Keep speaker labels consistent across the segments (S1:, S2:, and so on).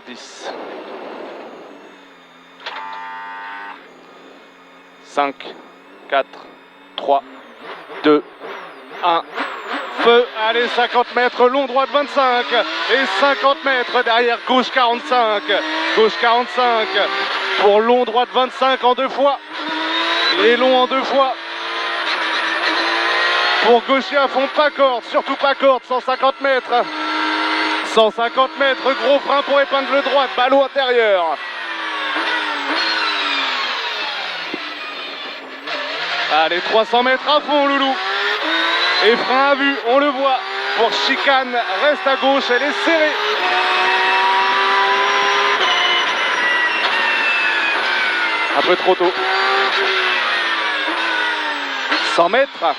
S1: 10. 5, 4, 3, 2, 1. Feu, allez, 50 mètres, long droite 25 et 50 mètres derrière, gauche 45, gauche 45 pour long droite 25 en 2 fois et long en 2 fois. Pour gaucher à fond, pas corde, surtout pas corde, 150 mètres. 150 mètres, gros frein pour épingle droite, ballot intérieur. Allez, 300 mètres à fond, loulou. Et frein à vue, on le voit. Pour chicane, reste à gauche, elle est serrée. Un peu trop tôt. 100 mètres.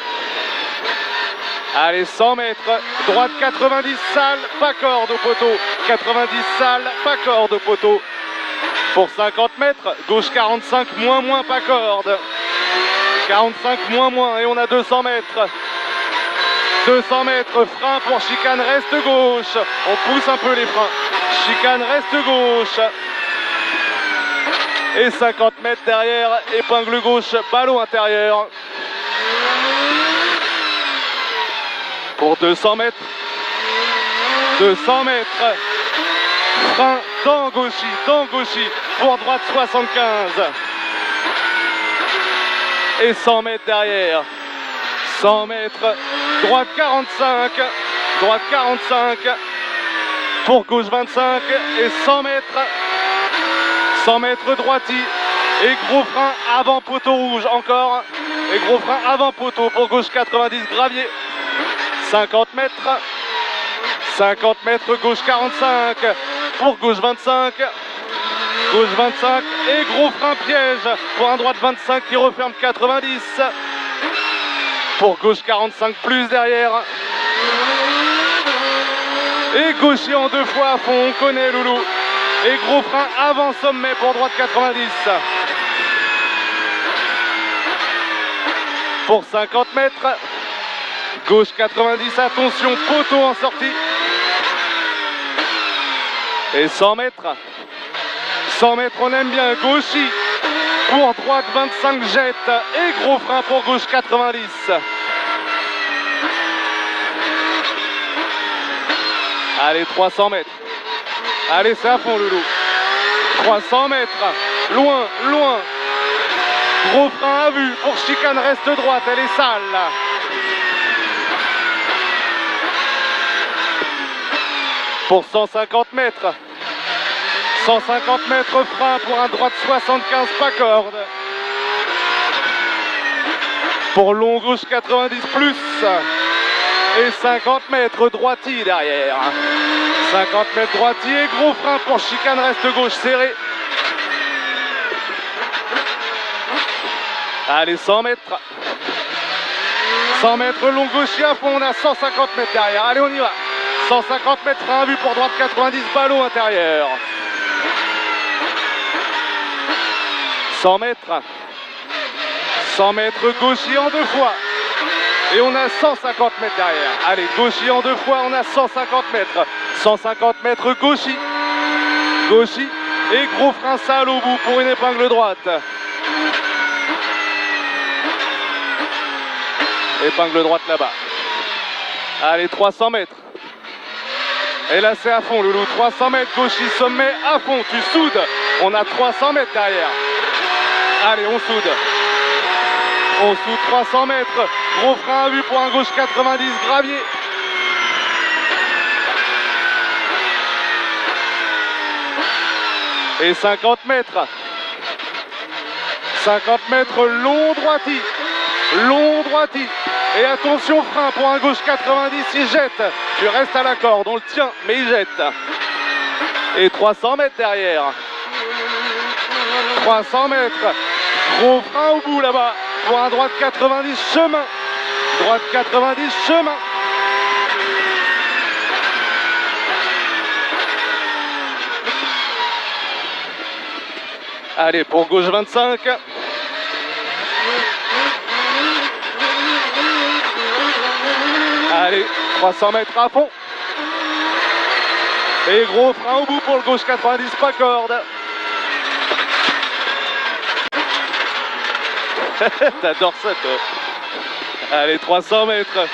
S1: Allez, 100 mètres. Droite 90, sale, pas corde au poteau. 90, sale, pas corde au poteau. Pour 50 mètres, gauche 45, moins, pas corde. 45, moins, et on a 200 mètres. 200 mètres, frein pour chicane, reste gauche. On pousse un peu les freins. Chicane, reste gauche. Et 50 mètres derrière, épingle gauche, ballot intérieur. Pour 200 mètres. 200 mètres. Frein dans gauchis. Pour droite 75. Et 100 mètres derrière. 100 mètres. Droite 45. Droite 45. Pour gauche 25. Et 100 mètres. 100 mètres droiti. Et gros frein avant poteau rouge encore. Et gros frein avant poteau pour gauche 90 gravier. 50 mètres. 50 mètres gauche 45. Pour gauche 25. Gauche 25 et gros frein piège pour un droite 25 qui referme 90. Pour gauche 45 plus derrière. Et gaucher en 2 fois à fond, on connaît loulou. Et gros frein avant sommet pour droite 90. Pour 50 mètres. Gauche 90, attention, poteau en sortie. Et 100 mètres. 100 mètres, on aime bien, gauchis. Pour droite 25, jette. Et gros frein pour gauche 90. Allez, 300 mètres. Allez, c'est à fond, loulou. 300 mètres. Loin. Gros frein à vue. Pour chicane, reste droite. Elle est sale. Pour 150 mètres. 150 mètres frein pour un droite 75, pas corde. Pour long gauche 90 plus. Et 50 mètres droiti derrière. 50 mètres droiti et gros frein pour chicane, reste gauche serré. Allez, 100 mètres. 100 mètres long gaucher à fond, on a 150 mètres derrière. Allez, on y va. 150 mètres frein à vue pour droite 90, ballot intérieur. 100 mètres. 100 mètres gaucher en 2 fois. Et on a 150 mètres derrière. Allez, gaucher en 2 fois, on a 150 mètres. 150 mètres gauchis. Gauchis. Et gros frein sale au bout pour une épingle droite. Épingle droite là-bas. Allez, 300 mètres. Et là, c'est à fond, loulou. 300 mètres gauchis, sommet à fond. Tu soudes. On a 300 mètres derrière. Allez, on soude. On soude 300 mètres. Gros frein à vue pour un gauche 90 gravier. Et 50 mètres. 50 mètres long droiti. Long droiti. Et attention, frein pour un gauche 90, il jette. Tu restes à la corde, on le tient, mais il jette. Et 300 mètres derrière. 300 mètres. Gros frein au bout là-bas. Pour un droite 90, chemin. Droite 90, chemin. Allez, pour gauche 25. Allez, 300 mètres à fond. Et gros frein au bout pour le gauche 90, pas corde. T'adores ça toi. Allez, 300 mètres.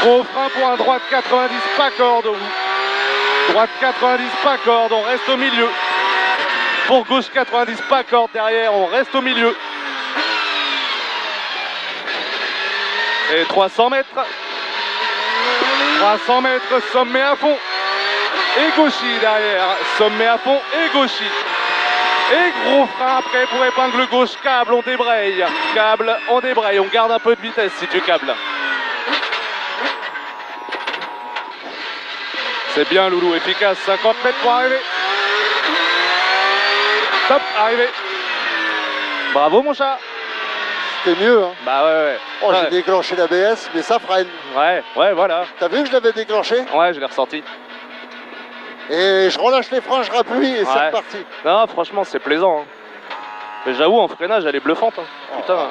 S1: Gros frein pour un droite 90, pas corde au bout. Droite 90, pas corde, on reste au milieu. Pour gauche 90, pas corde derrière, on reste au milieu. Et 300 mètres. 300 mètres, sommet à fond. Et gauchy derrière, sommet à fond et gauchy. Et gros frein après pour épingle gauche, câble, on débraye. Câble, on débraye, on garde un peu de vitesse si tu câbles. C'est bien Loulou, efficace, 50 mètres pour arriver. Top, arrivé. Bravo mon chat.
S2: C'était mieux, hein.
S1: Bah ouais.
S2: Oh,
S1: Ouais.
S2: j'ai déclenché l'ABS, mais ça freine.
S1: Ouais, voilà.
S2: T'as vu que je l'avais déclenché?
S1: Ouais, je l'ai ressenti.
S2: Et je relâche les freins, je rappuie et
S1: Ouais.
S2: c'est reparti.
S1: Non, franchement, c'est plaisant. Hein. Mais j'avoue, en freinage, elle est bluffante. Hein.
S2: Oh.
S1: Putain.